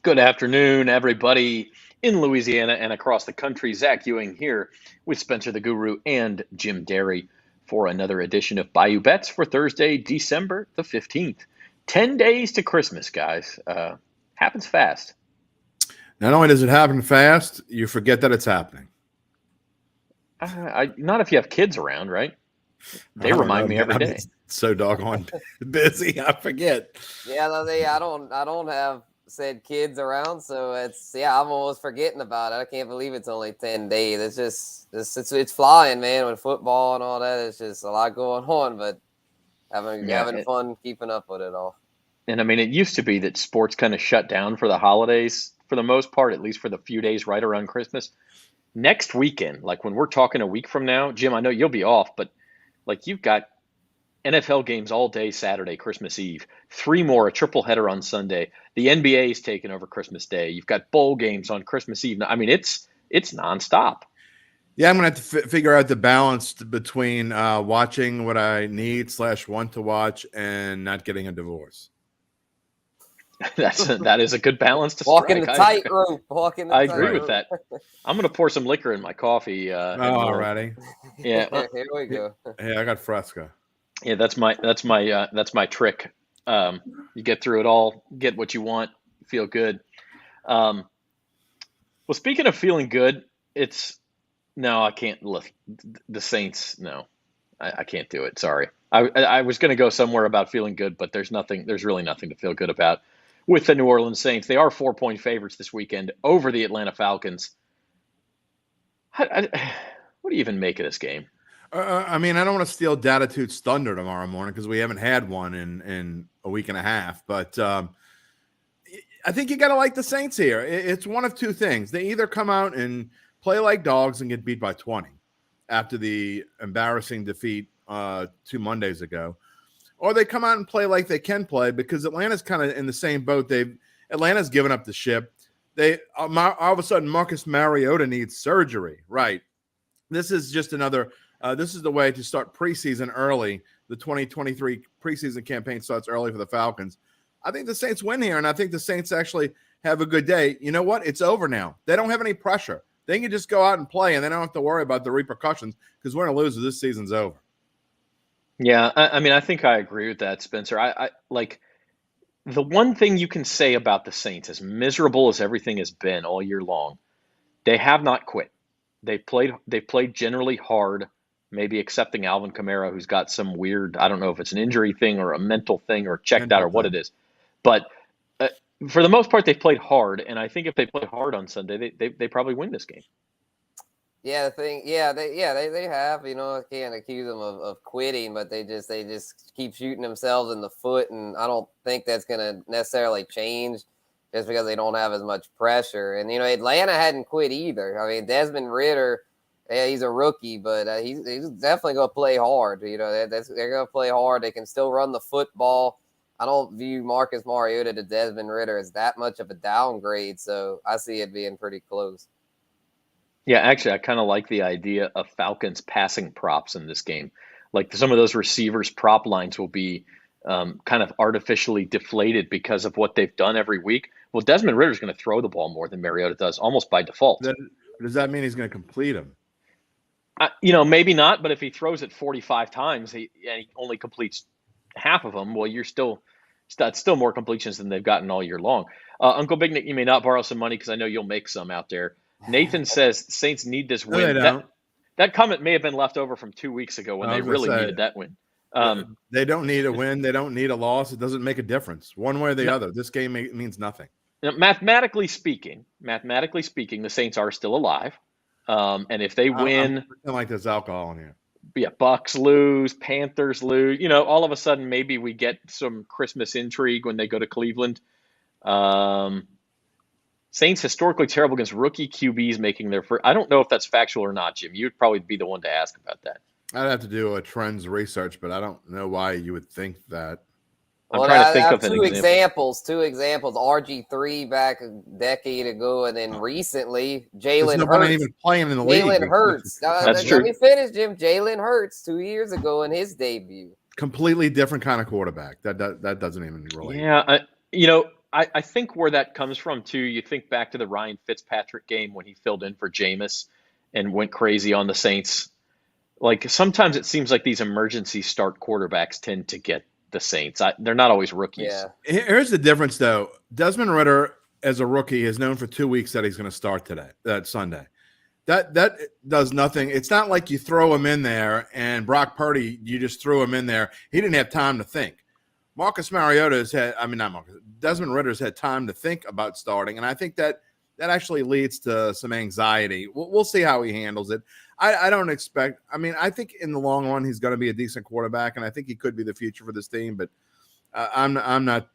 Good afternoon, everybody in Louisiana and across the country. Zach Ewing here with Spencer the Guru and Jim Derry for another edition of Bayou Bets for Thursday, December the 15th. 10 days to Christmas, guys. Happens fast. Not only does it happen fast, you forget that it's happening. Not if you have kids around, right? They remind me every day. So doggone busy, I forget. Yeah, I don't have said kids around, so I'm almost forgetting about it. I can't believe it's only 10 days. It's flying, man. With football and all that, it's just a lot going on, but having fun keeping up with it all. And I mean, it used to be that sports kind of shut down for the holidays for the most part, at least for the few days right around Christmas. Next weekend, like when we're talking a week from now, Jim, I know you'll be off, but like you've got NFL games all day Saturday, Christmas Eve, 3 more, a triple header on Sunday. The NBA is taking over Christmas Day. You've got bowl games on Christmas Eve. I mean, it's nonstop. Yeah, I'm going to have to figure out the balance between watching what I need / want to watch and not getting a divorce. That is a good balance to walk in the tightrope. I agree with that. I'm going to pour some liquor in my coffee. Alrighty. Yeah. Here we go. Hey, I got Fresca. Yeah, that's my trick. You get through it all, get what you want, feel good. Well, speaking of feeling good, I can't look. The Saints, no, I can't do it. Sorry. I was going to go somewhere about feeling good, but there's really nothing to feel good about with the New Orleans Saints. They are 4-point favorites this weekend over the Atlanta Falcons. What do you even make of this game? I mean, I don't want to steal Datitude's thunder tomorrow morning because we haven't had one in a week and a half. But I think you got to like the Saints here. It's one of two things. They either come out and play like dogs and get beat by 20 after the embarrassing defeat 2 Mondays ago, or they come out and play like they can play because Atlanta's kind of in the same boat. Atlanta's given up the ship. All of a sudden, Marcus Mariota needs surgery. Right. This is just another this is the way to start preseason early. The 2023 preseason campaign starts early for the Falcons. I think the Saints win here, and I think the Saints actually have a good day. You know what? It's over now. They don't have any pressure. They can just go out and play, and they don't have to worry about the repercussions because we're going to lose. This season's over. Yeah, I mean, I think I agree with that, Spencer. I like the one thing you can say about the Saints, as miserable as everything has been all year long, they have not quit. They played generally hard. Maybe excepting Alvin Kamara, who's got some weird, I don't know if it's an injury thing or a mental thing or checked out or what it is. But for the most part, they've played hard. And I think if they play hard on Sunday, they probably win this game. Yeah, they have. I can't accuse them of quitting, but they just keep shooting themselves in the foot. And I don't think that's going to necessarily change just because they don't have as much pressure. And, Atlanta hadn't quit either. I mean, Desmond Ridder, yeah, he's a rookie, but he's definitely going to play hard. They're going to play hard. They can still run the football. I don't view Marcus Mariota to Desmond Ridder as that much of a downgrade, so I see it being pretty close. Yeah, actually, I kind of like the idea of Falcons passing props in this game. Like some of those receivers' prop lines will be kind of artificially deflated because of what they've done every week. Well, Desmond Ridder's going to throw the ball more than Mariota does, almost by default. Does that mean he's going to complete them? Maybe not, but if he throws it 45 times and he only completes half of them, well, that's still more completions than they've gotten all year long. Uncle Big Nick, you may not borrow some money because I know you'll make some out there. Nathan says the Saints need this win. No, they don't. That comment may have been left over from 2 weeks ago when they really needed that win. They don't need a win. They don't need a loss. It doesn't make a difference one way or the other. This game means nothing. Now, mathematically speaking, the Saints are still alive. And if they win, I'm like there's alcohol in here. Yeah, Bucks lose, Panthers lose. All of a sudden, maybe we get some Christmas intrigue when they go to Cleveland. Saints historically terrible against rookie QBs making their first. I don't know if that's factual or not, Jim. You'd probably be the one to ask about that. I'd have to do a trends research, but I don't know why you would think that. I'm trying to think of two examples. RG3 back a decade ago, and then recently Jalen Hurts. Even playing in the league. Jalen Hurts. That's true. Let me finish, Jim. Jalen Hurts 2 years ago in his debut. Completely different kind of quarterback. That doesn't even relate. Yeah, I think where that comes from too, you think back to the Ryan Fitzpatrick game when he filled in for Jameis and went crazy on the Saints. Like sometimes it seems like these emergency start quarterbacks tend to get the Saints. They're not always rookies. Yeah. Here's the difference, though. Desmond Ridder, as a rookie, has known for 2 weeks that he's going to start that Sunday. That does nothing. It's not like you throw him in there and Brock Purdy, you just threw him in there. He didn't have time to think. Desmond Ritter's had time to think about starting, and I think that actually leads to some anxiety. We'll see how he handles it. I don't expect – I think in the long run he's going to be a decent quarterback, and I think he could be the future for this team, but I'm not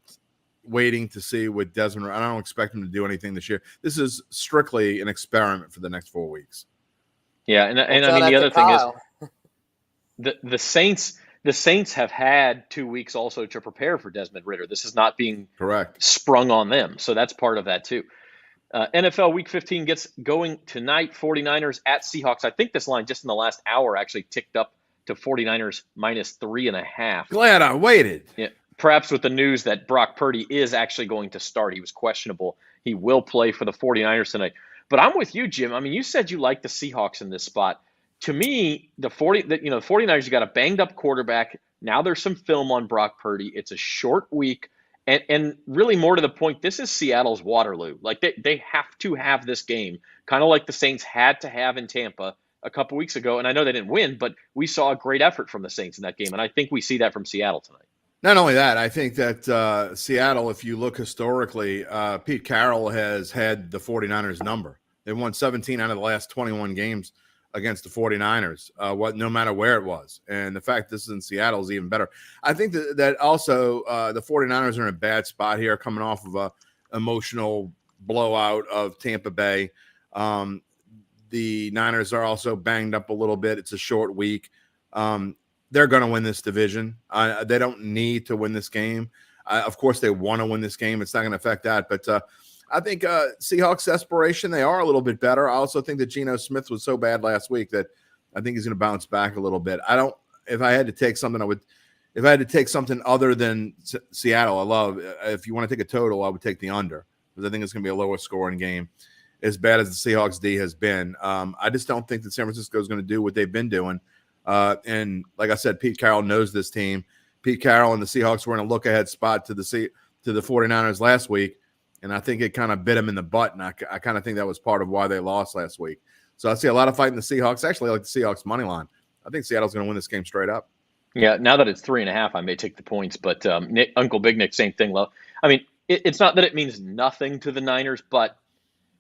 waiting to see what Desmond – I don't expect him to do anything this year. This is strictly an experiment for the next 4 weeks. Yeah, and the other thing is the Saints have had 2 weeks also to prepare for Desmond Ridder. This is not being sprung on them, so that's part of that too. NFL Week 15 gets going tonight. 49ers at Seahawks. I think this line just in the last hour actually ticked up to 49ers -3.5. Glad I waited. Yeah, perhaps with the news that Brock Purdy is actually going to start. He was questionable. He will play for the 49ers tonight. But I'm with you, Jim. You said you like the Seahawks in this spot. To me, the 49ers, you got a banged up quarterback. Now there's some film on Brock Purdy. It's a short week. And really more to the point, this is Seattle's Waterloo. Like they have to have this game, kind of like the Saints had to have in Tampa a couple weeks ago. And I know they didn't win, but we saw a great effort from the Saints in that game. And I think we see that from Seattle tonight. Not only that, I think that Seattle, if you look historically, Pete Carroll has had the 49ers number. They won 17 out of the last 21 games against the 49ers, no matter where it was. And the fact this is in Seattle is even better. I think that also the 49ers are in a bad spot here coming off of a emotional blowout of Tampa Bay. The Niners are also banged up a little bit. It's a short week. They're going to win this division. They don't need to win this game. Of course, they want to win this game. It's not going to affect that. But I think Seahawks' desperation, they are a little bit better. I also think that Geno Smith was so bad last week that I think he's going to bounce back a little bit. If I had to take something, if I had to take something other than Seattle, if you want to take a total, I would take the under because I think it's going to be a lower scoring game as bad as the Seahawks D has been. I just don't think that San Francisco is going to do what they've been doing. And like I said, Pete Carroll knows this team. Pete Carroll and the Seahawks were in a look-ahead spot to the 49ers last week. And I think it kind of bit him in the butt, and I kind of think that was part of why they lost last week. So I see a lot of fight in the Seahawks. Actually, I like the Seahawks money line. I think Seattle's going to win this game straight up. Yeah, now that it's 3.5, I may take the points. But Uncle Big Nick, same thing. It's not that it means nothing to the Niners, but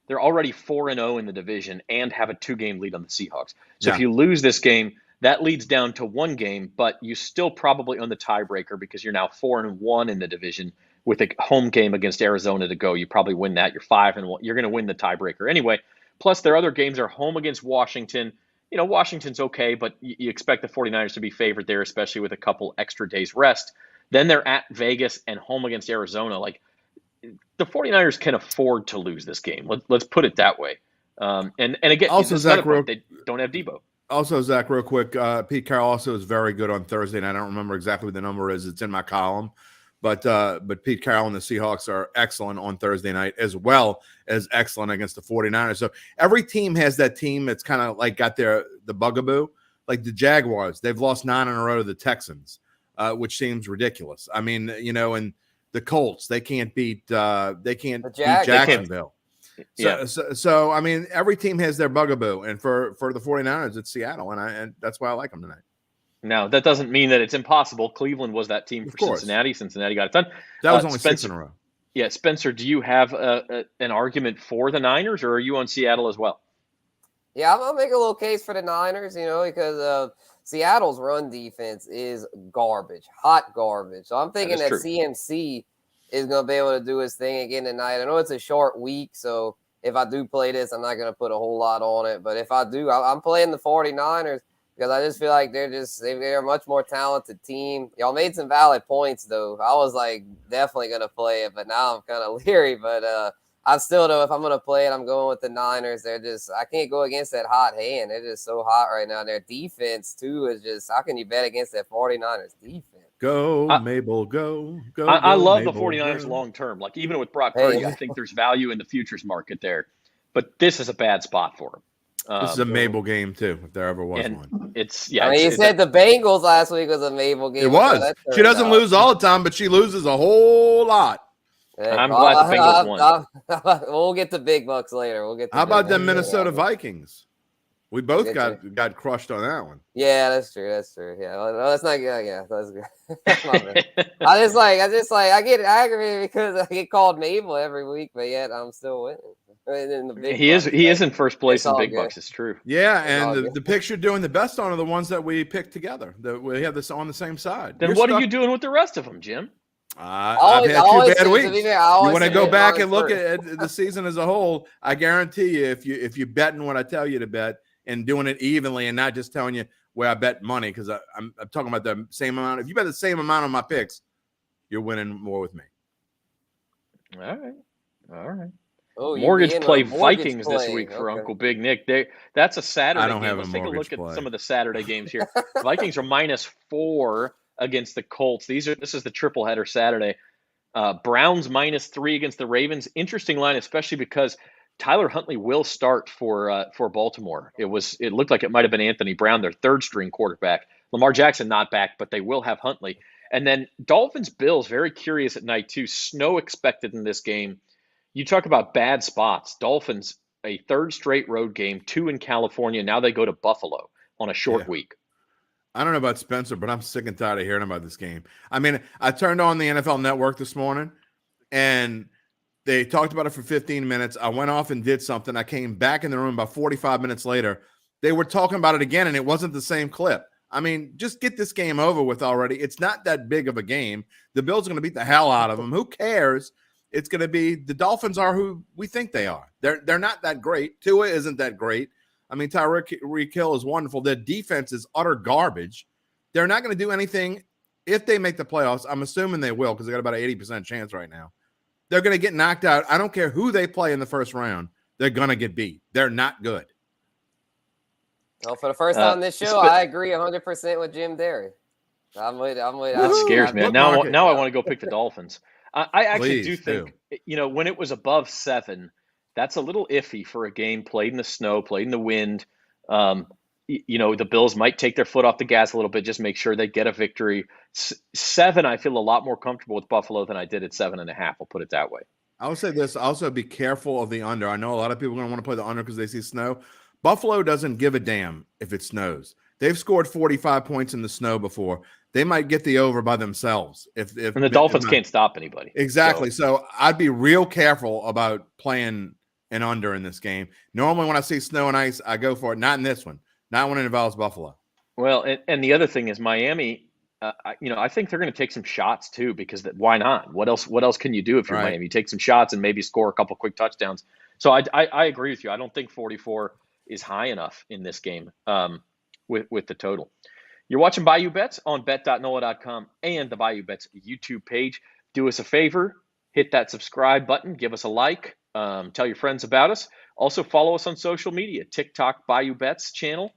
they're already 4-0 in the division and have a 2-game lead on the Seahawks. So if you lose this game, that leads down to 1 game, but you still probably own the tiebreaker because you're now 4-1 in the division. With a home game against Arizona to go, you probably win that. You're 5-1. You're going to win the tiebreaker anyway. Plus, their other games are home against Washington. Washington's okay, but you expect the 49ers to be favored there, especially with a couple extra days rest. Then they're at Vegas and home against Arizona. Like, the 49ers can afford to lose this game. Let's put it that way. And again, also, Zach, they don't have Debo. Also, Zach, real quick, Pete Carroll also is very good on Thursday, and I don't remember exactly what the number is. It's in my column. But Pete Carroll and the Seahawks are excellent on Thursday night as well as excellent against the 49ers. So every team has that team that's kind of like got the bugaboo. Like the Jaguars, they've lost 9 in a row to the Texans, which seems ridiculous. And the Colts, they can't beat beat Jacksonville. Yeah. So every team has their bugaboo. And for the 49ers, it's Seattle. And that's why I like them tonight. Now, that doesn't mean that it's impossible. Cleveland was that team for Cincinnati. Cincinnati got it done. That was only 6 in a row. Yeah, Spencer, do you have an argument for the Niners, or are you on Seattle as well? Yeah, I'm going to make a little case for the Niners, because Seattle's run defense is garbage, hot garbage. So I'm thinking that CMC is going to be able to do his thing again tonight. I know it's a short week, so if I do play this, I'm not going to put a whole lot on it. But if I do, I'm playing the 49ers. Because I just feel like they're a much more talented team. Y'all made some valid points, though. I was definitely going to play it, but now I'm kind of leery. But I still know if I'm going to play it, I'm going with the Niners. I can't go against that hot hand. They're just so hot right now. Their defense, too, is just, how can you bet against that 49ers defense? Go, Mabel, go. I love Mabel, the 49ers go. long term. Like, even with Brock Purdy, I think there's value in the futures market there. But this is a bad spot for him. This is a Mabel game, too, if there ever was one. You said the Bengals last week was a Mabel game. It was. She doesn't lose all the time, but she loses a whole lot. I'm glad the Bengals won. We'll get the big bucks later. How about them Minnesota Vikings? We both got crushed on that one. Yeah, that's true. Yeah, well, that's not good. Yeah, that's good. That's not bad. I get aggravated because I get called Mabel every week, but yet I'm still winning. He is in first place in big bucks. It's true. Yeah, and the picks you're doing the best on are the ones that we picked together. That we have this on the same side. Then what are you doing with the rest of them, Jim? I've had 2 bad weeks. You want to go back and look at the season as a whole? I guarantee you, if you betting what I tell you to bet and doing it evenly and not just telling you where I bet money, because I'm talking about the same amount. If you bet the same amount on my picks, you're winning more with me. All right. Oh, Mortgage play Vikings this week for Uncle Big Nick. That's a Saturday game. Let's take a look at some of the Saturday games here. Vikings are -4 against the Colts. This is the triple header Saturday. Browns -3 against the Ravens. Interesting line, especially because Tyler Huntley will start for Baltimore. It looked like it might have been Anthony Brown, their third string quarterback. Lamar Jackson not back, but they will have Huntley. And then Dolphins Bills, very curious at night too. Snow expected in this game. You talk about bad spots. Dolphins, a third straight road game, 2 in California. Now they go to Buffalo on a short week. I don't know about Spencer, but I'm sick and tired of hearing about this game. I mean, I turned on the NFL Network this morning, and they talked about it for 15 minutes. I went off and did something. I came back in the room about 45 minutes later. They were talking about it again, and it wasn't the same clip. I mean, just get this game over with already. It's not that big of a game. The Bills are going to beat the hell out of them. Who cares? It's going to be the Dolphins are who we think they are. They're not that great. Tua isn't that great. I mean, Tyreek Hill is wonderful. Their defense is utter garbage. They're not going to do anything if they make the playoffs. I'm assuming they will because they got about an 80% chance right now. They're going to get knocked out. I don't care who they play in the first round. They're going to get beat. They're not good. Well, for the first time on this show, I agree 100% with Jim Derry. I'm with. That scares me. Now I want to go pick the Dolphins. I actually do think, when it was above 7, that's a little iffy for a game played in the snow, played in the wind. The Bills might take their foot off the gas a little bit, just make sure they get a victory. 7, I feel a lot more comfortable with Buffalo than I did at 7.5. I'll put it that way. I would say this. Also, be careful of the under. I know a lot of people are going to want to play the under because they see snow. Buffalo doesn't give a damn if it snows. They've scored 45 points in the snow before. They might get the over by themselves. And the Dolphins can't stop anybody. Exactly. So I'd be real careful about playing an under in this game. Normally when I see snow and ice, I go for it. Not in this one. Not when it involves Buffalo. Well, and the other thing is Miami, I think they're going to take some shots too, because why not? What else can you do if you're Miami? You take some shots and maybe score a couple quick touchdowns. So I agree with you. I don't think 44 is high enough in this game with the total. You're watching Bayou Bets on bet.nola.com and the Bayou Bets YouTube page. Do us a favor, hit that subscribe button, give us a like, tell your friends about us. Also follow us on social media, TikTok Bayou Bets channel,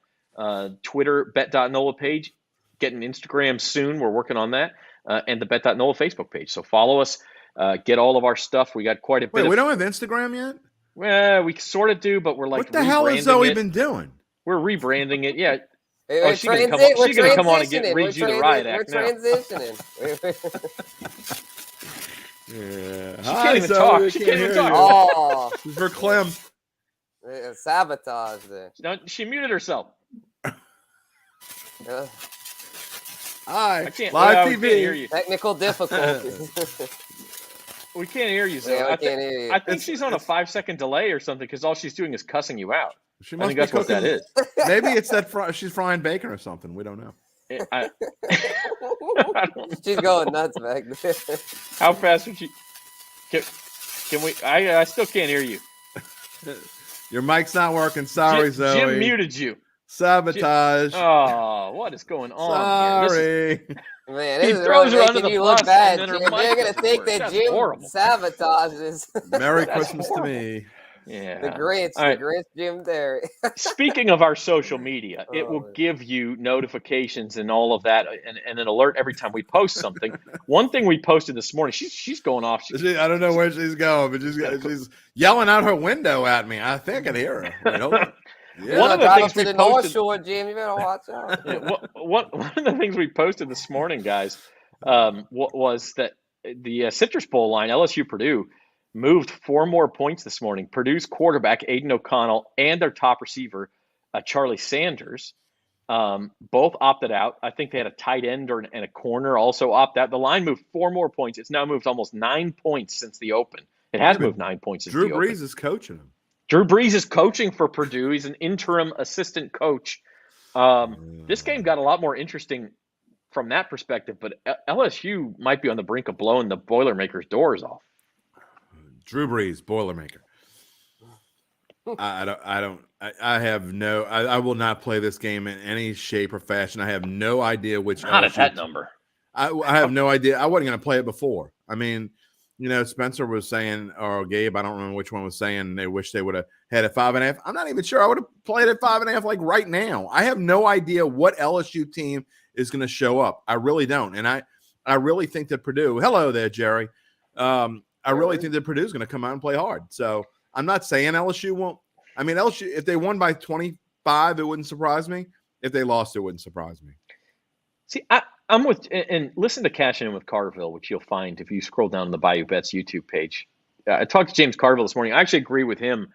Twitter bet.nola page, getting Instagram soon. We're working on that, and the bet.nola Facebook page. So follow us, get all of our stuff. We got quite a bit. Wait, we don't have Instagram yet? Well, we sort of do, but we're like, what the hell has Zoe been doing? We're rebranding it. Yeah. She's going to come on and read you the riot act now. We're transitioning. Yeah. She can't even talk. She can't even talk. Oh. For Clem. Sabotage there. No, she muted herself. Hi. Live TV. We can't hear you. Technical difficulties. We can't hear you, Zoe. Yeah, we can't hear you. I think she's on a 5-second delay or something because all she's doing is cussing you out. She I think that's what that is. Maybe it's that she's frying bacon or something. We don't know. She's going nuts back there. How fast would you? Can we? I still can't hear you. Your mic's not working. Sorry, Zoe. Jim muted you. Sabotage. Oh, what is going on? Sorry. Man, this is really making you look bad, Jim. They're going to think that Jim horrible. sabotages. Merry Christmas to me. Yeah. The Grinch, Jim Derry. Speaking of our social media, it will give you notifications and all of that, and an alert every time we post something. One thing we posted this morning, she's going off. I don't know where she's going, but she's yelling out her window at me. I think I can hear her. Wait, hold on. Yeah. One of the things we posted, North Shore, Jim, you better watch out. Yeah, one of the things we posted this morning, guys, was that the Citrus Bowl line, LSU Purdue, moved 4 more points this morning. Purdue's quarterback, Aiden O'Connell, and their top receiver, Charlie Sanders, both opted out. I think they had a tight end and a corner also opt out. The line moved 4 more points. It's now moved almost 9 points since the open. It has moved 9 points since the open. Drew Brees is coaching them. Drew Brees is coaching for Purdue. He's an interim assistant coach. This game got a lot more interesting from that perspective, but LSU might be on the brink of blowing the Boilermakers' doors off. Drew Brees, Boilermaker. I will not play this game in any shape or fashion. I have no idea which. Not at that number. I have no idea. I wasn't going to play it before. I mean, Spencer was saying, or Gabe, I don't remember which one was saying they wish they would have had a 5.5. I'm not even sure. I would have played at 5.5 like right now. I have no idea what LSU team is going to show up. I really don't. And I really think that Purdue, hello there, Jerry. I really think that Purdue is going to come out and play hard. So I'm not saying LSU won't. I mean, LSU, if they won by 25, it wouldn't surprise me. If they lost, it wouldn't surprise me. See, I'm with, and listen to Cash In with Carville, which you'll find if you scroll down the Bayou Bets YouTube page. I talked to James Carville this morning. I actually agree with him.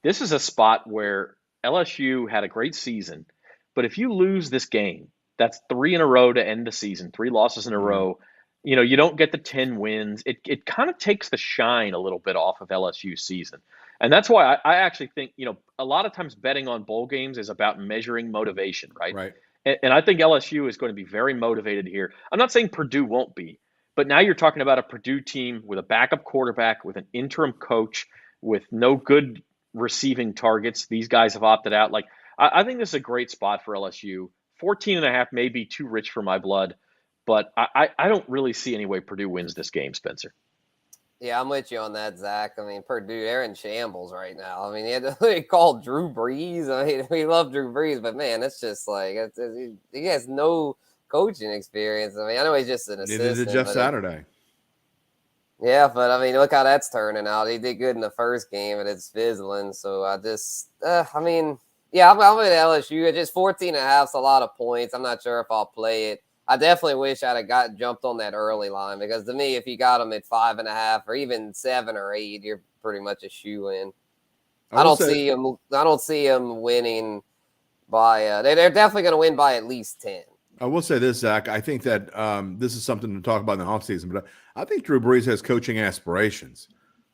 This is a spot where LSU had a great season, but if you lose this game, that's 3 in a row to end the season, 3 losses in a row. You don't get the 10 wins. It kind of takes the shine a little bit off of LSU's season. And that's why I actually think, a lot of times betting on bowl games is about measuring motivation, right? Right. And I think LSU is going to be very motivated here. I'm not saying Purdue won't be, but now you're talking about a Purdue team with a backup quarterback, with an interim coach, with no good receiving targets. These guys have opted out. Like, I think this is a great spot for LSU. 14.5 may be too rich for my blood, but I don't really see any way Purdue wins this game, Spencer. Yeah, I'm with you on that, Zach. I mean, Purdue, they're in shambles right now. I mean, they called Drew Brees. I mean, we love Drew Brees, but man, it's just like he has no coaching experience. I mean, I know he's just an assistant. Neither did Jeff Saturday. Yeah, but I mean, look how that's turning out. He did good in the first game, and it's fizzling. So I'm with LSU. It's just 14.5 is a lot of points. I'm not sure if I'll play it. I definitely wish I'd have jumped on that early line, because to me, if you got them at 5.5 or even 7 or 8, you're pretty much a shoe in. I don't see them winning by. They're definitely going to win by at least 10. I will say this, Zach. I think that this is something to talk about in the offseason, but I think Drew Brees has coaching aspirations.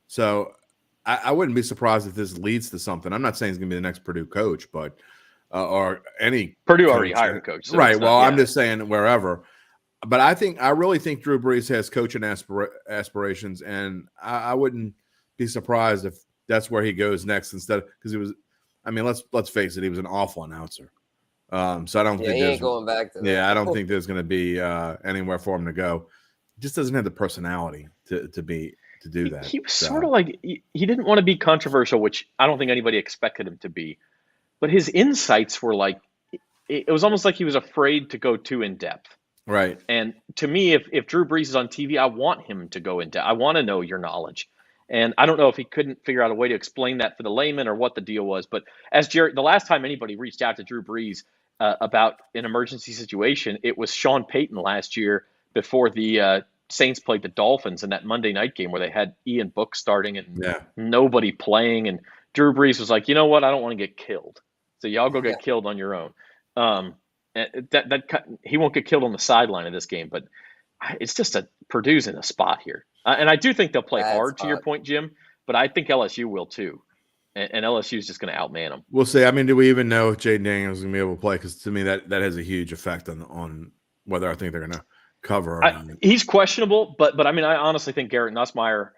So I wouldn't be surprised if this leads to something. I'm not saying he's going to be the next Purdue coach, but or any Purdue already hired a coach, so right? Well, I'm just saying wherever. But I really think Drew Brees has coaching aspirations, and I wouldn't be surprised if that's where he goes next instead, because he was. I mean, let's face it, he was an awful announcer. So I don't think he ain't going back to that. Yeah, I don't think there's going to be anywhere for him to go. He just doesn't have the personality to do that. He was sort of like he didn't want to be controversial, which I don't think anybody expected him to be. But his insights were like, it was almost like he was afraid to go too in depth. Right. And to me, if Drew Brees is on TV, I want him to go in depth. I want to know your knowledge. And I don't know if he couldn't figure out a way to explain that for the layman or what the deal was. But as Jerry, the last time anybody reached out to Drew Brees about an emergency situation, it was Sean Payton last year before the Saints played the Dolphins in that Monday night game where they had Ian Book starting and nobody playing. And Drew Brees was like, you know what? I don't want to get killed. So y'all go get killed on your own. He won't get killed on the sideline of this game, but it's just Purdue's in a spot here. And I do think they'll play hard, to your point, Jim, but I think LSU will too. And LSU is just going to outman them. We'll see. I mean, do we even know if Jaden Daniels is going to be able to play? Because to me, that has a huge effect on whether I think they're going to cover or not. He's questionable, but I mean, I honestly think Garrett Nussmeier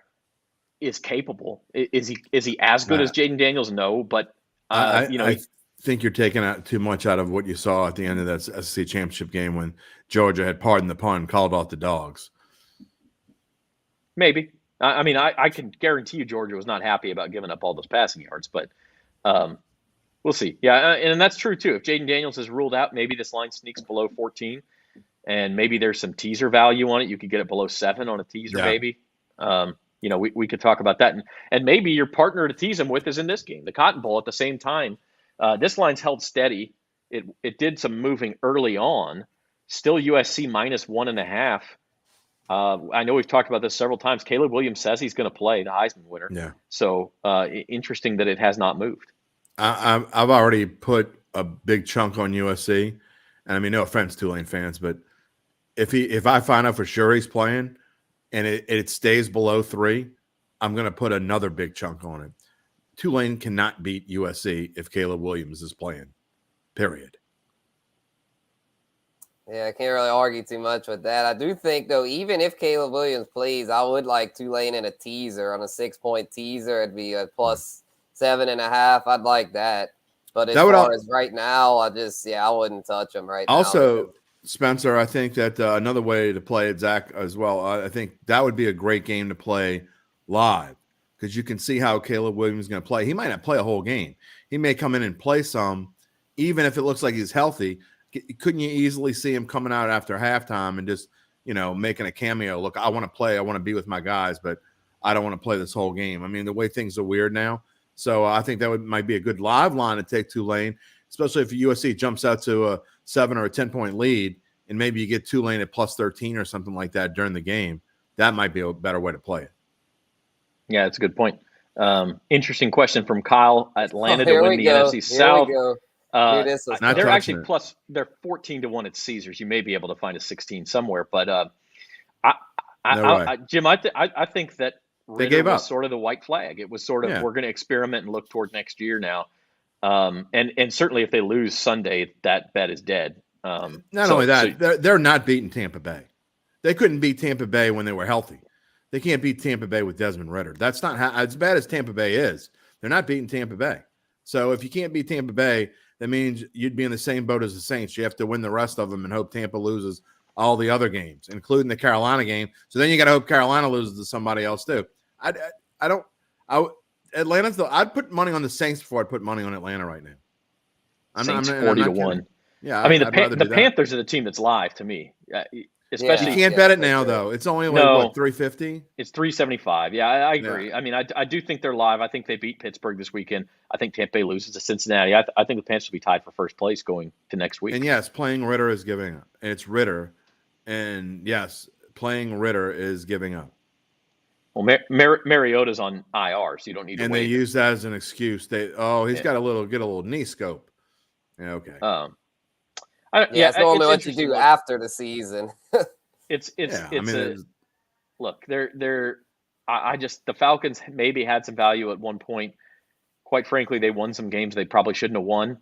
is capable. Is he as good as Jaden Daniels? No, but I think you're taking out too much out of what you saw at the end of that SEC championship game when Georgia had, pardon the pun, called off the dogs. Maybe. I mean, I can guarantee you Georgia was not happy about giving up all those passing yards, but we'll see. Yeah, and that's true too. If Jaden Daniels is ruled out, maybe this line sneaks below 14, and maybe there's some teaser value on it. You could get it below 7 on a teaser, maybe. We could talk about that, and maybe your partner to tease him with is in this game, the Cotton Bowl. At the same time, this line's held steady. It did some moving early on. Still USC minus 1.5. I know we've talked about this several times. Caleb Williams says he's going to play, the Heisman winner. Yeah. So interesting that it has not moved. I've already put a big chunk on USC, and I mean, no offense, Tulane fans, but if I find out for sure he's playing and it stays below 3, I'm going to put another big chunk on it. Tulane cannot beat USC if Caleb Williams is playing. Period. Yeah, I can't really argue too much with that. I do think, though, even if Caleb Williams plays, I would like Tulane in a teaser on a 6-point teaser. It'd be a plus 7.5. I'd like that. But as far as right now, I wouldn't touch them right now. Also, Spencer, I think that another way to play it, Zach, as well, I think that would be a great game to play live because you can see how Caleb Williams is going to play. He might not play a whole game. He may come in and play some, even if it looks like he's healthy. Couldn't you easily see him coming out after halftime and just, making a cameo? Look, I want to play. I want to be with my guys, but I don't want to play this whole game. I mean, the way things are weird now. So I think that might be a good live line to take Tulane, especially if USC jumps out to a 7 or a 10-point lead, and maybe you get Tulane at plus 13 or something like that during the game. That might be a better way to play it. Yeah, that's a good point. Interesting question from Kyle. Atlanta to win the NFC South. They're actually they're 14-1 at Caesars. You may be able to find a 16 somewhere, but Jim, I think that Ritter was sort of the white flag. It was sort of we're going to experiment and look toward next year now. And certainly if they lose Sunday, that bet is dead. They're not beating Tampa Bay. They couldn't beat Tampa Bay when they were healthy. They can't beat Tampa Bay with Desmond Ritter. That's not how, as bad as Tampa Bay is. They're not beating Tampa Bay. So if you can't beat Tampa Bay, that means you'd be in the same boat as the Saints. You have to win the rest of them and hope Tampa loses all the other games, including the Carolina game. So then you got to hope Carolina loses to somebody else too. Atlanta's though. I'd put money on the Saints before I'd put money on Atlanta right now. Saints 40-1. Yeah, I mean the Panthers are the team that's live to me. Especially you can't bet it now though. It's only like $350. It's $375. Yeah, I agree. Yeah. I mean, I do think they're live. I think they beat Pittsburgh this weekend. I think Tampa Bay loses to Cincinnati. I think the Panthers will be tied for first place going to next week. And yes, playing Ritter is giving up. And it's Ritter, and yes, playing Ritter is giving up. Well, Mariota's on IR, so you don't need to wait. And they use that as an excuse. He's got a little knee scope. Yeah, okay. It's normally what you do after the season. Look, the Falcons maybe had some value at one point. Quite frankly, they won some games they probably shouldn't have won.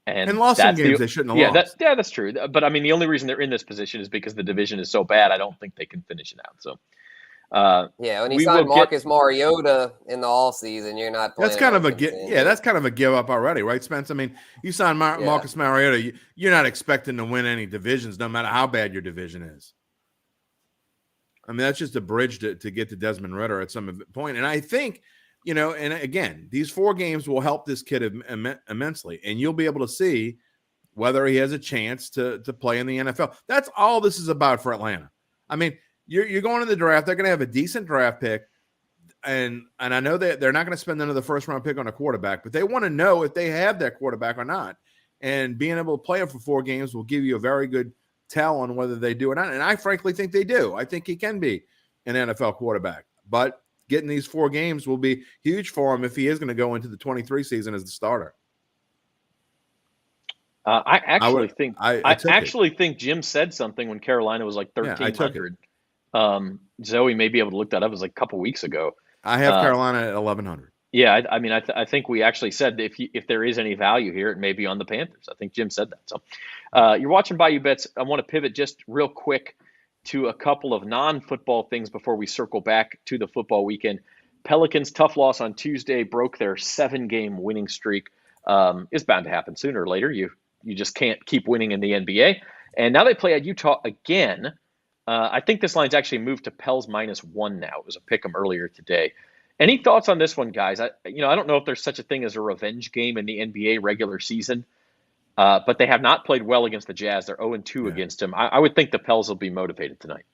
And lost some games they shouldn't have lost. That's true. But I mean, the only reason they're in this position is because the division is so bad. I don't think they can finish it out. So, when you sign Marcus Mariota in the offseason, you're not playing. That's kind of that's kind of a give up already, right, Spence? I mean, you sign Marcus Mariota, you're not expecting to win any divisions, no matter how bad your division is. I mean, that's just a bridge to get to Desmond Ritter at some point. And I think, and again, these 4 games will help this kid immensely, and you'll be able to see whether he has a chance to play in the NFL. That's all this is about for Atlanta. I mean, you're going to the draft. They're going to have a decent draft pick, and I know that they're not going to spend another first-round pick on a quarterback, but they want to know if they have that quarterback or not. And being able to play him for 4 games will give you a very good tell on whether they do or not. And I frankly think they do. I think he can be an NFL quarterback. But getting these 4 games will be huge for him if he is going to go into the 23 season as the starter. I actually think Jim said something when Carolina was like 1,300. Zoe may be able to look that up. It was like a couple weeks ago. I have Carolina at 1,100. Yeah, I mean, I think we actually said that if there is any value here, it may be on the Panthers. I think Jim said that. So you're watching Bayou Bets. I want to pivot just real quick to a couple of non-football things before we circle back to the football weekend. Pelicans' tough loss on Tuesday broke their 7-game winning streak. It's bound to happen sooner or later. You just can't keep winning in the NBA. And now they play at Utah again. I think this line's actually moved to Pels -1 now. It was a pick 'em earlier today. Any thoughts on this one, guys? I don't know if there's such a thing as a revenge game in the NBA regular season, but they have not played well against the Jazz. They're 0-2 against them. I would think the Pels will be motivated tonight.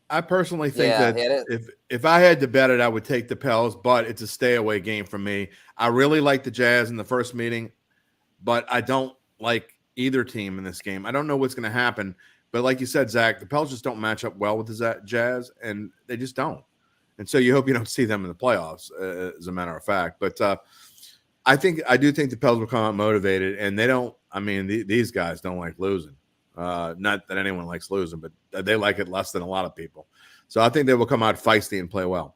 I personally think that if I had to bet it, I would take the Pels, but it's a stay away game for me. I really like the Jazz in the first meeting, but I don't like either team in this game. I don't know what's going to happen. But like you said, Zach, the Pels just don't match up well with the Jazz, and they just don't. And so you hope you don't see them in the playoffs, as a matter of fact. But I do think the Pels will come out motivated, and they don't. I mean, these guys don't like losing. Not that anyone likes losing, but they like it less than a lot of people. So I think they will come out feisty and play well.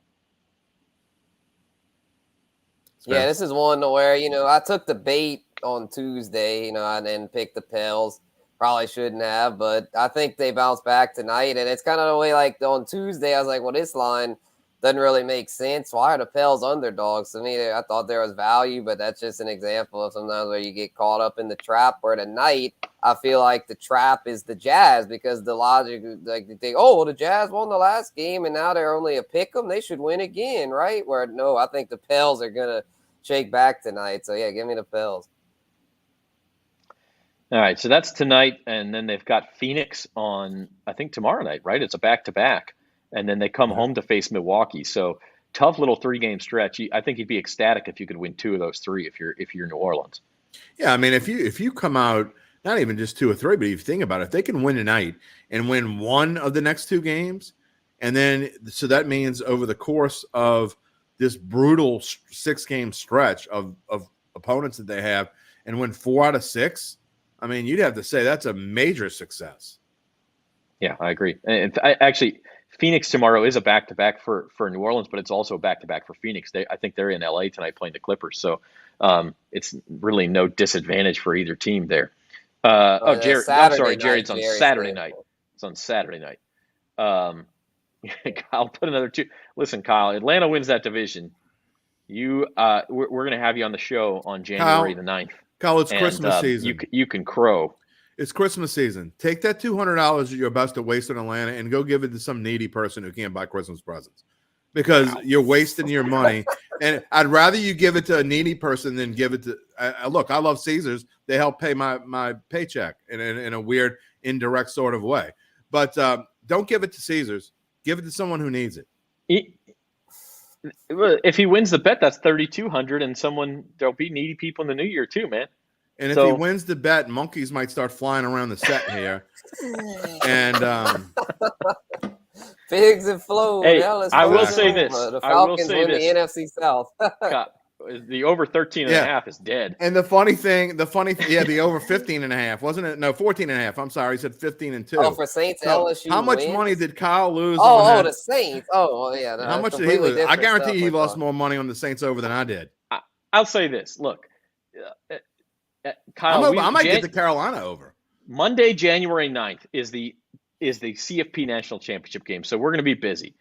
Yeah, this is one where, I took the bait on Tuesday, and then picked the Pels. Probably shouldn't have, but I think they bounce back tonight. And it's kind of the way, like on Tuesday, I was like, well, this line doesn't really make sense. Why are the Pels underdogs? To me, I thought there was value, but that's just an example of sometimes where you get caught up in the trap. Where tonight, I feel like the trap is the Jazz, because the logic, like, they think, oh, well, the Jazz won the last game and now they're only a pick 'em. They should win again, right? Where no, I think the Pels are going to shake back tonight. So, yeah, give me the Pels. All right, so that's tonight, and then they've got Phoenix on, I think, tomorrow night, right? It's a back-to-back, and then they come home to face Milwaukee. So tough little 3-game stretch. I think you'd be ecstatic if you could win 2 of those 3 if you're New Orleans. Yeah, I mean, if you come out not even just 2 or 3, but if you think about it, if they can win tonight and win 1 of the next 2 games, and then so that means over the course of this brutal 6-game stretch of opponents that they have, and win 4 out of 6. I mean, you'd have to say that's a major success. Yeah, I agree. And actually, Phoenix tomorrow is a back-to-back for New Orleans, but it's also a back-to-back for Phoenix. I think they're in LA tonight playing the Clippers, so it's really no disadvantage for either team there. Jared, I'm sorry, Jared's on Saturday night. It's on Saturday night. Kyle put another 2. Listen, Kyle, Atlanta wins that division. We're going to have you on the show on January the 9th. Kyle, it's Christmas season. You can crow. It's Christmas season. Take that $200 you're about to waste in Atlanta and go give it to some needy person who can't buy Christmas presents, because you're wasting your money. And I'd rather you give it to a needy person than give it to look, I love Caesars. They help pay my paycheck in a weird, indirect sort of way. But don't give it to Caesars. Give it to someone who needs it. If he wins the bet, that's $3,200, and there'll be needy people in the new year too, man. And if he wins the bet, monkeys might start flying around the set here. And pigs and flow. Hey, I will say this. The Falcons win the NFC South. The over 13.5 is dead. And the funny thing, the over 15.5, wasn't it? No, 14.5. I'm sorry. He said 15-2. Oh, for Saints LSU. How much money did Kyle lose? The Saints. Oh, well, yeah. No, how much did he lose? I guarantee he lost more money on the Saints over than I did. I'll say this. Look, Kyle, I might get the Carolina over. Monday, January 9th is the CFP National Championship game, so we're going to be busy.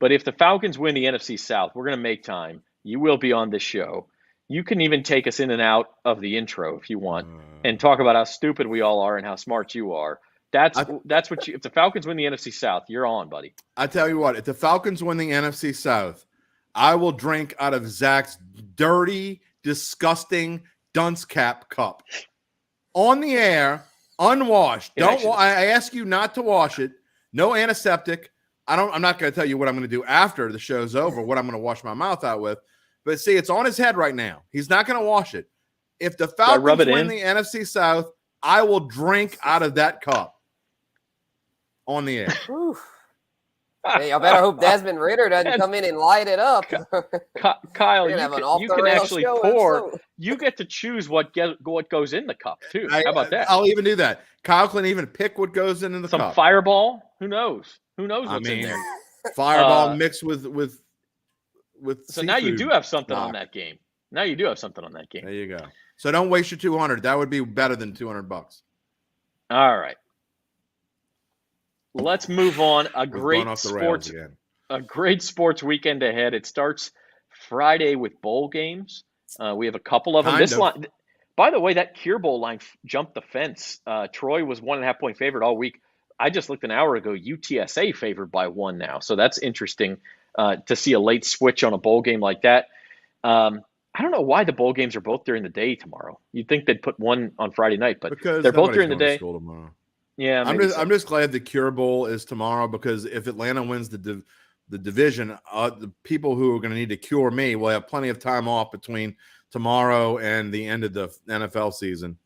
But if the Falcons win the NFC South, we're going to make time. You will be on this show. You can even take us in and out of the intro if you want, and talk about how stupid we all are and how smart you are. That's what you. If the Falcons win the NFC South, you're on, buddy. I tell you what, if the Falcons win the NFC South, I will drink out of Zach's dirty, disgusting dunce cap cup on the air, unwashed. I ask you not to wash it. No antiseptic. I'm not going to tell you what I'm going to do after the show's over, what I'm going to wash my mouth out with. But see, it's on his head right now. He's not going to wash it. If the Falcons win the NFC South, I will drink out of that cup on the air. Hey, I better hope Desmond Ritter doesn't come in and light it up. Kyle, you can actually pour. You get to choose what goes in the cup, too. How about that? I'll even do that. Kyle can even pick what goes into the cup. Some Fireball? Who knows? Who knows what's in there? Fireball mixed with So seafood. Now you do have something on that game. There you go. So don't waste your $200. That would be better than $200. All right. Let's move on. A great sports weekend ahead. It starts Friday with bowl games. We have a couple of them. Line, by the way, that Cure Bowl line jumped the fence. Troy was 1.5 point favorite all week I just looked an hour ago, UTSA favored by 1 now. So that's interesting to see a late switch on a bowl game like that. I don't know why the bowl games are both during the day tomorrow. You'd think they'd put one on Friday night, but because they're both during nobody's the going to day. school tomorrow. Yeah, I'm just glad the Cure Bowl is tomorrow, because if Atlanta wins the division, the people who are going to need to cure me will have plenty of time off between tomorrow and the end of the NFL season.